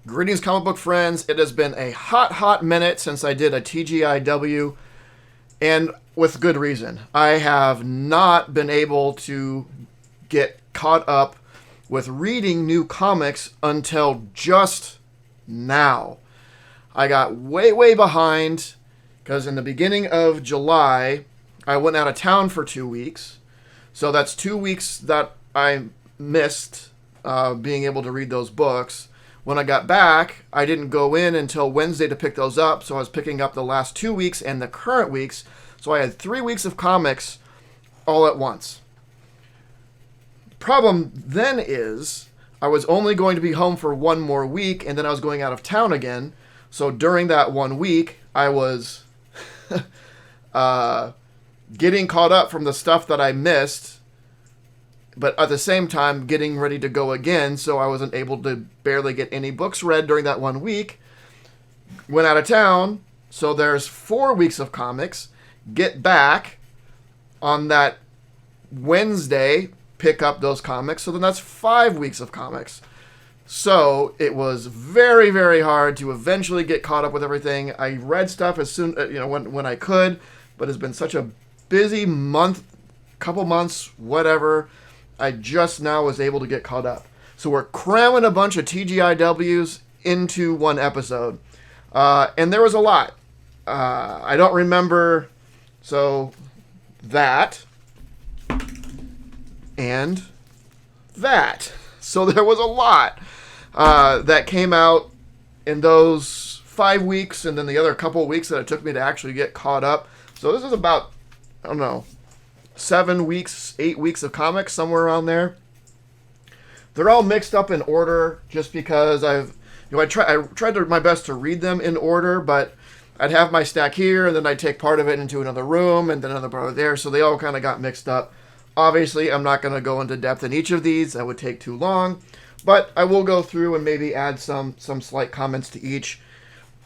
Greetings, comic book friends. It has been a hot minute since I did a TGIW, and with good reason. I have not been able to get caught up with reading new comics until just now. I got way behind because in the beginning of July, I went out of town for 2 weeks. So that's 2 weeks that I missed being able to read those books. When I got back, I didn't go in until Wednesday to pick those up, so I was picking up the last 2 weeks and the current weeks. So I had 3 weeks of comics all at once. Problem then is, I was only going to be home for one more week, and then I was going out of town again. So during that 1 week, I was getting caught up from the stuff that I missed, but at the same time getting ready to go again, so I wasn't able to barely get any books read during that 1 week. Went out of town, so there's 4 weeks of comics. Get back on that Wednesday, pick up those comics, so then that's 5 weeks of comics. So it was very hard to eventually get caught up with everything. I read stuff as soon, when I could, but it's been such a busy month, couple months, whatever. I just now was able to get caught up. So we're cramming a bunch of TGIWs into one episode. And there was a lot. I don't remember. So that and that. So there was a lot that came out in those 5 weeks, and then the other couple of weeks that it took me to actually get caught up. So this is about, 7 weeks, 8 weeks of comics, somewhere around there. They're all mixed up in order just because I tried my best to read them in order, but I'd have my stack here, and then I'd take part of it into another room, and then another part of there, so they all kind of got mixed up. Obviously, I'm not going to go into depth in each of these. That would take too long, but I will go through and maybe add some slight comments to each.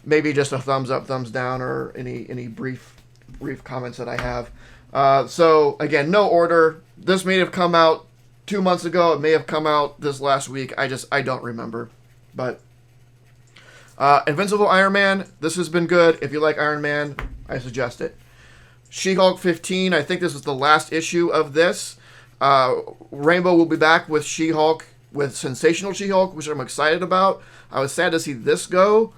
Maybe just a thumbs up, thumbs down, or any brief comments that I have. So again, no order. This may have come out 2 months ago. It may have come out this last week. I don't remember. But Invincible Iron Man, this has been good. If you like Iron Man, I suggest it. She-Hulk 15, I think this is the last issue of this. Rainbow will be back with She-Hulk, with Sensational She-Hulk, which I'm excited about. I was sad to see this go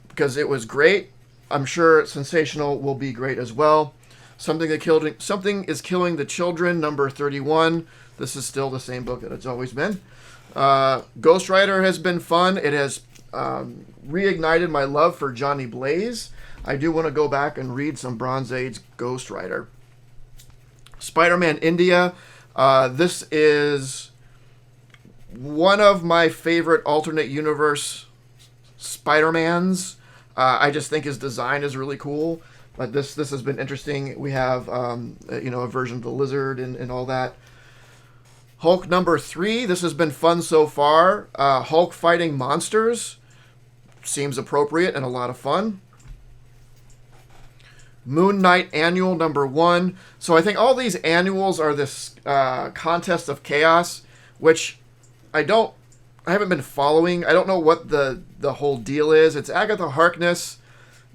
because it was great. I'm sure Sensational will be great as well. Something is Killing the Children, number 31. This is still the same book that it's always been. Ghost Rider has been fun. It has reignited my love for Johnny Blaze. I do want to go back and read some Bronze Age Ghost Rider. Spider-Man India. This is one of my favorite alternate universe Spider-Mans. I just think his design is really cool. But this has been interesting. We have a version of the Lizard and all that. Hulk number 3. This has been fun so far. Hulk fighting monsters seems appropriate and a lot of fun. Moon Knight Annual number 1. So I think all these annuals are this contest of chaos, which I haven't been following. I don't know what the whole deal is. It's Agatha Harkness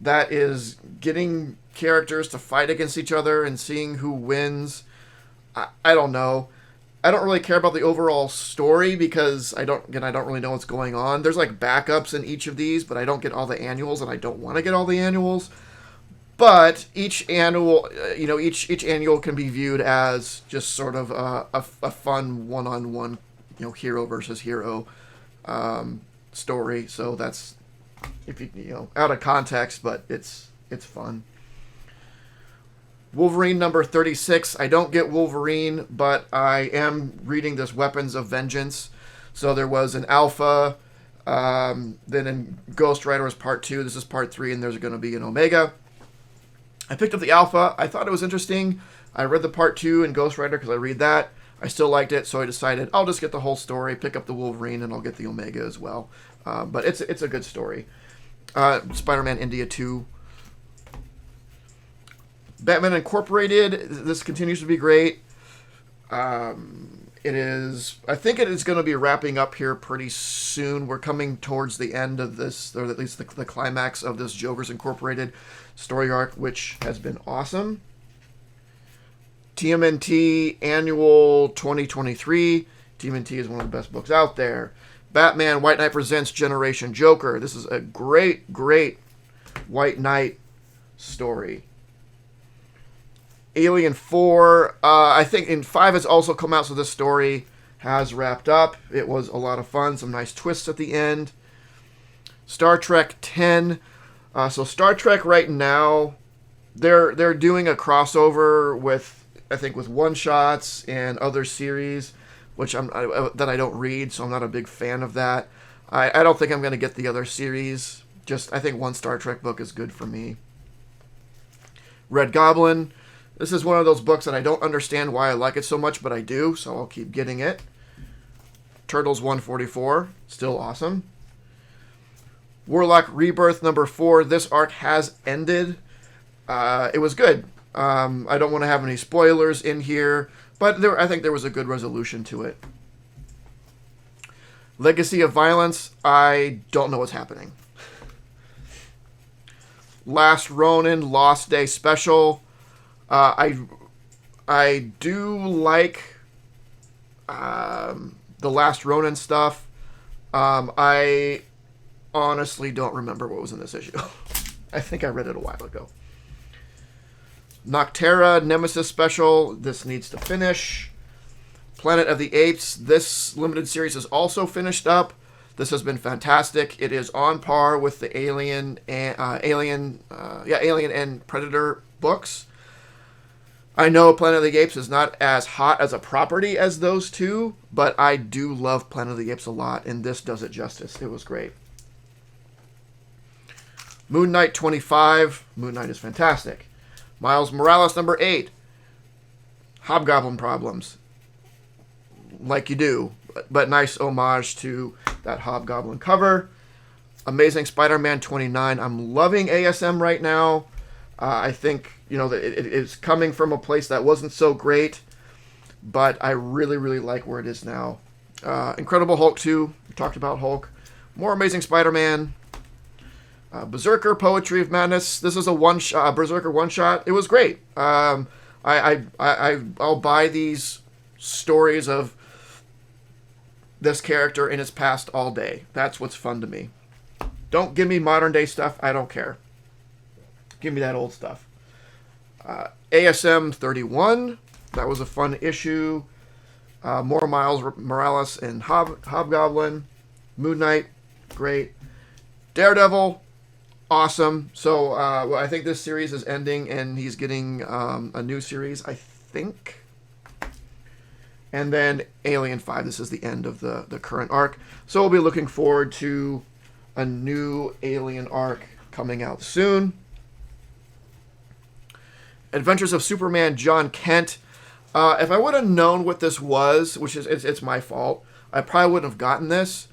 that is getting characters to fight against each other and seeing who wins. I don't know. I don't really care about the overall story because I don't really know what's going on. There's like backups in each of these, but I don't get all the annuals, and I don't want to get all the annuals. But each annual, each annual can be viewed as just sort of a fun one-on-one, hero versus hero story. So that's, if out of context, but it's fun. Wolverine number 36. I don't get Wolverine, but I am reading this Weapons of Vengeance. So there was an alpha, then in Ghost Rider was part 2. This is part 3, and there's going to be an Omega. I picked up the alpha. I thought it was interesting. I read the part 2 in Ghost Rider because I read that. I still liked it, so I decided I'll just get the whole story, pick up the Wolverine, and I'll get the Omega as well. But it's a good story. Spider-Man India 2. Batman Incorporated. This continues to be great. It is. I think it is going to be wrapping up here pretty soon. We're coming towards the end of this, or at least the climax of this Joker's Incorporated story arc, which has been awesome. TMNT Annual 2023. TMNT is one of the best books out there. Batman White Knight Presents Generation Joker. This is a great, great White Knight story. Alien 4, I think in 5 has also come out, so this story has wrapped up. It was a lot of fun, some nice twists at the end. Star Trek 10. So Star Trek right now, they're doing a crossover with, I think, with one-shots and other series, which that I don't read, so I'm not a big fan of that. I don't think I'm going to get the other series. Just, I think one Star Trek book is good for me. Red Goblin. This is one of those books that I don't understand why I like it so much, but I do, so I'll keep getting it. Turtles 144, still awesome. Warlock Rebirth number 4. This arc has ended. It was good. I don't want to have any spoilers in here, but I think there was a good resolution to it. Legacy of Violence. I don't know what's happening. Last Ronin Lost Day Special. I do like the Last Ronin stuff. I honestly don't remember what was in this issue. I think I read it a while ago. Noctera Nemesis Special. This needs to finish. Planet of the Apes. This limited series is also finished up. This has been fantastic. It is on par with the Alien and Predator books. I know Planet of the Apes is not as hot as a property as those two, but I do love Planet of the Apes a lot, and this does it justice. It was great. Moon Knight 25. Moon Knight is fantastic. Miles Morales number 8. Hobgoblin problems. Like you do, but nice homage to that Hobgoblin cover. Amazing Spider-Man 29. I'm loving ASM right now. I think, that it's coming from a place that wasn't so great, but I really, really like where it is now. Incredible Hulk 2. We talked about Hulk. More Amazing Spider-Man. Berserker Poetry of Madness. This is a Berserker one-shot. It was great. I'll buy these stories of this character in his past all day. That's what's fun to me. Don't give me modern day stuff. I don't care. Give me that old stuff. ASM 31. That was a fun issue. More Miles Morales and Hobgoblin. Moon Knight. Great. Daredevil. Awesome. So I think this series is ending and he's getting a new series, I think. And then Alien 5. This is the end of the current arc. So we'll be looking forward to a new Alien arc coming out soon. Adventures of Superman John Kent. If I would have known what this was, which is it's my fault, I probably wouldn't have gotten this.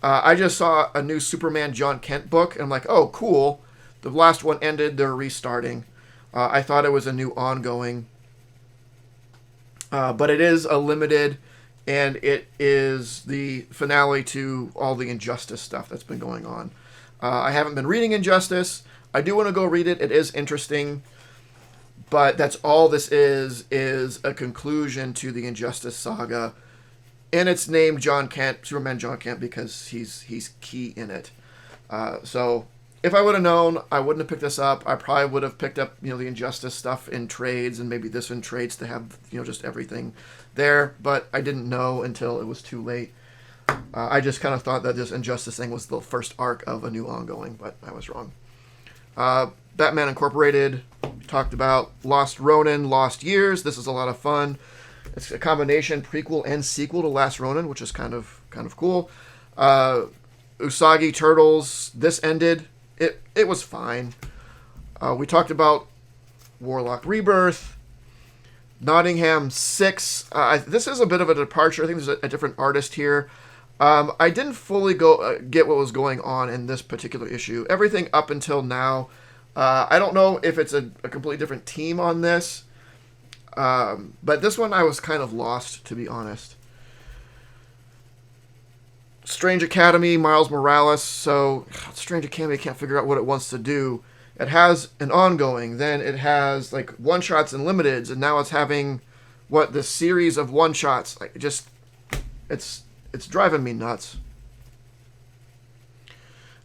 I just saw a new Superman John Kent book, and I'm like, oh, cool. The last one ended. They're restarting. I thought it was a new ongoing. But it is a limited, and it is the finale to all the Injustice stuff that's been going on. I haven't been reading Injustice. I do want to go read it. It is interesting. But that's all this is a conclusion to the Injustice saga. And it's named John Kent, Superman John Kent, because he's key in it. So if I would have known, I wouldn't have picked this up. I probably would have picked up, the Injustice stuff in trades, and maybe this in trades to have, just everything there. But I didn't know until it was too late. I just kind of thought that this Injustice thing was the first arc of a new ongoing, but I was wrong. Batman Incorporated, we talked about. Lost Ronin, Lost Years. This is a lot of fun. It's a combination prequel and sequel to Last Ronin, which is kind of cool. Usagi Turtles. This ended. It was fine. We talked about Warlock Rebirth. Nottingham 6. This is a bit of a departure. I think there's a different artist here. I didn't fully get what was going on in this particular issue. Everything up until now. I don't know if it's a completely different team on this. But this one I was kind of lost, to be honest. Strange Academy, Miles Morales. So Strange Academy can't figure out what it wants to do. It has an ongoing, then it has like one shots and limiteds, and now it's having this series of one shots. Like it's driving me nuts.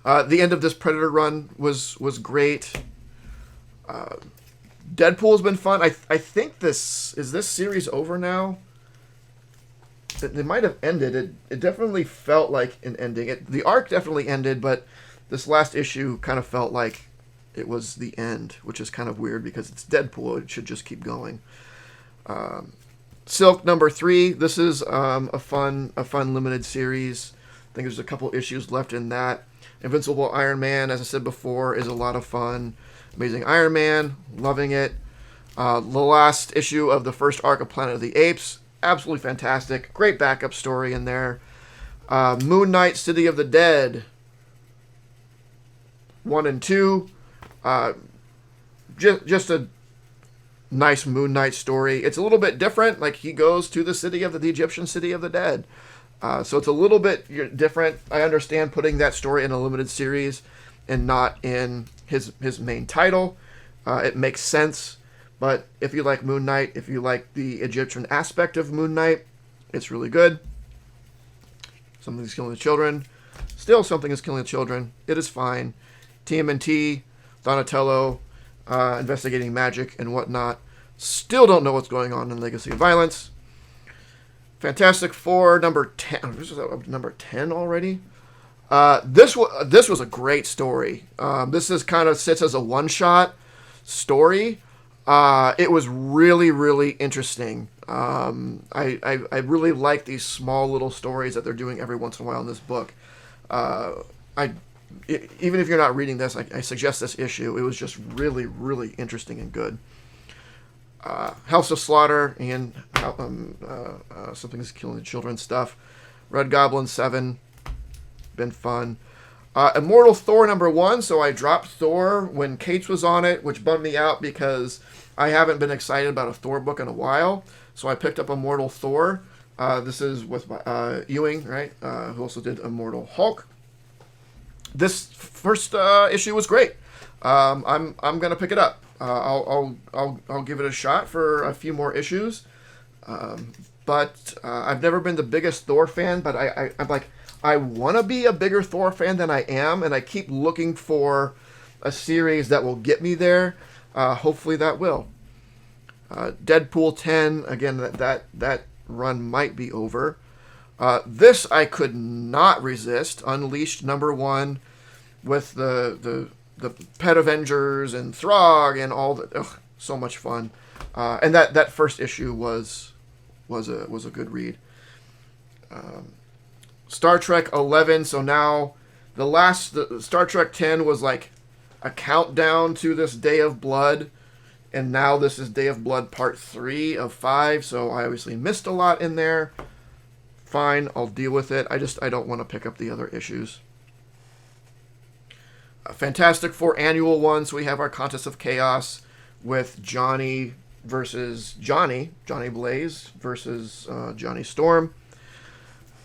The end of this Predator run was great. Deadpool's been fun. I think this series over now. It might have ended. It definitely felt like an ending. The arc definitely ended, but this last issue kind of felt like it was the end, which is kind of weird because it's Deadpool. It should just keep going. Silk #3. This is a fun limited series. I think there's a couple issues left in that. Invincible Iron Man, as I said before, is a lot of fun. Amazing Iron Man, loving it. The last issue of the first arc of Planet of the Apes, absolutely fantastic. Great backup story in there. Moon Knight, City of the Dead, 1 and 2. Just a nice Moon Knight story. It's a little bit different. Like, he goes to the Egyptian city of the dead. So it's a little bit different. I understand putting that story in a limited series and not in his main title. It makes sense. But if you like Moon Knight, if you like the Egyptian aspect of Moon Knight, it's really good. Something's killing the children. Still, something is killing the children. It is fine. TMNT, Donatello, investigating magic and whatnot. Still don't know what's going on in Legacy of Violence. Fantastic Four, number 10. This is number 10 already. This was a great story. This is kind of sits as a one-shot story. It was really, really interesting. I really like these small little stories that they're doing every once in a while in this book. Even if you're not reading this, I suggest this issue. It was just really, really interesting and good. House of Slaughter and Something is Killing the Children stuff. Red Goblin 7, been fun. Immortal Thor #1, so I dropped Thor when Cates was on it, which bummed me out because I haven't been excited about a Thor book in a while. So I picked up Immortal Thor. This is with Ewing, right? Who also did Immortal Hulk. This first issue was great. I'm gonna pick it up. I'll give it a shot for a few more issues. But I've never been the biggest Thor fan, but I'm like, I want to be a bigger Thor fan than I am, and I keep looking for a series that will get me there. Hopefully that will. Deadpool 10, again, that run might be over. This I could not resist. Unleashed #1 with the Pet Avengers and Throg and all that. Ugh, so much fun. And that first issue was a good read. Star Trek 11. So now the Star Trek 10 was like a countdown to this Day of Blood, and now this is Day of Blood Part 3 of 5. So I obviously missed a lot in there. Fine, I'll deal with it. I don't want to pick up the other issues. Fantastic Four Annual 1. So we have our Contest of Chaos with Johnny versus Johnny Blaze versus Johnny Storm.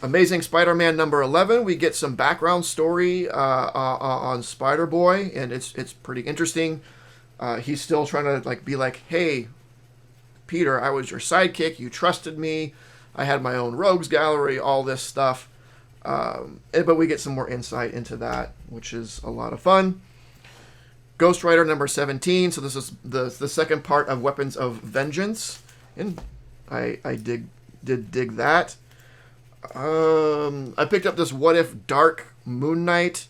Amazing Spider-Man #11. We get some background story on Spider-Boy, and it's pretty interesting. He's still trying to be like, hey, Peter, I was your sidekick. You trusted me. I had my own rogues gallery, all this stuff. But we get some more insight into that, which is a lot of fun. Ghost Rider #17. So this is the second part of Weapons of Vengeance, and I did dig that. I picked up this What If Dark Moon Knight.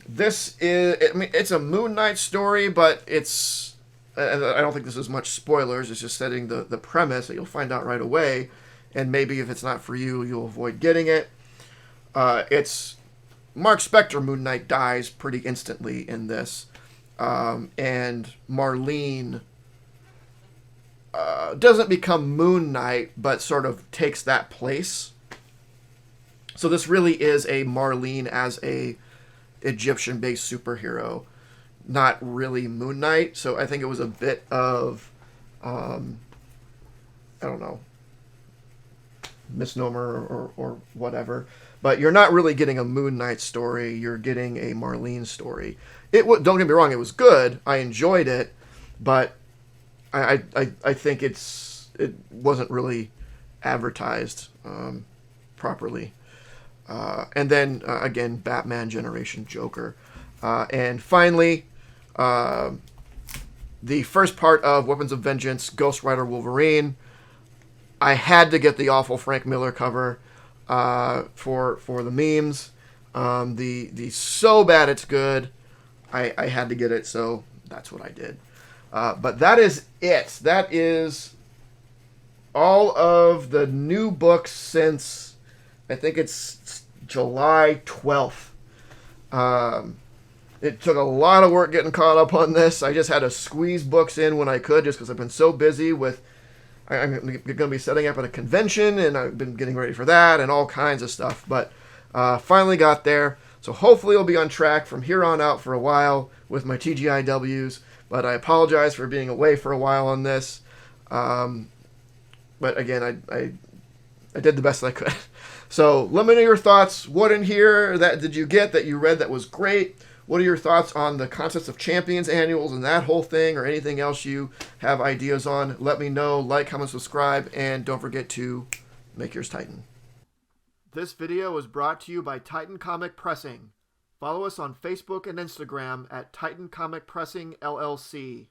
This is, it's a Moon Knight story, but it's, I don't think this is much spoilers. It's just setting the premise that you'll find out right away, and maybe if it's not for you, you'll avoid getting it. It's Mark Spector. Moon Knight dies pretty instantly in this, and Marlene doesn't become Moon Knight, but sort of takes that place. So this really is a Marlene as a Egyptian-based superhero, not really Moon Knight. So I think it was a bit of, I don't know, misnomer or whatever. but you're not really getting a Moon Knight story. You're getting a Marlene story. Don't get me wrong, it was good. I enjoyed it, but I think it wasn't really advertised properly. And then again, Batman Generation Joker, and finally, the first part of Weapons of Vengeance, Ghost Rider Wolverine. I had to get the awful Frank Miller cover for the memes. The so bad it's good. I had to get it, so that's what I did. But that is it. That is all of the new books since, I think it's July 12th. It took a lot of work getting caught up on this. I just had to squeeze books in when I could, just because I've been so busy with... I'm going to be setting up at a convention, and I've been getting ready for that, and all kinds of stuff. But finally got there. So hopefully I'll be on track from here on out for a while with my TGIWs. But I apologize for being away for a while on this. But again, I did the best I could. So let me know your thoughts. What in here that did you get that you read that was great? What are your thoughts on the concepts of Champions annuals and that whole thing, or anything else you have ideas on? Let me know. Like, comment, subscribe, and don't forget to make yours Titan. This video was brought to you by Titan Comic Pressing. Follow us on Facebook and Instagram at Titan Comic Pressing LLC.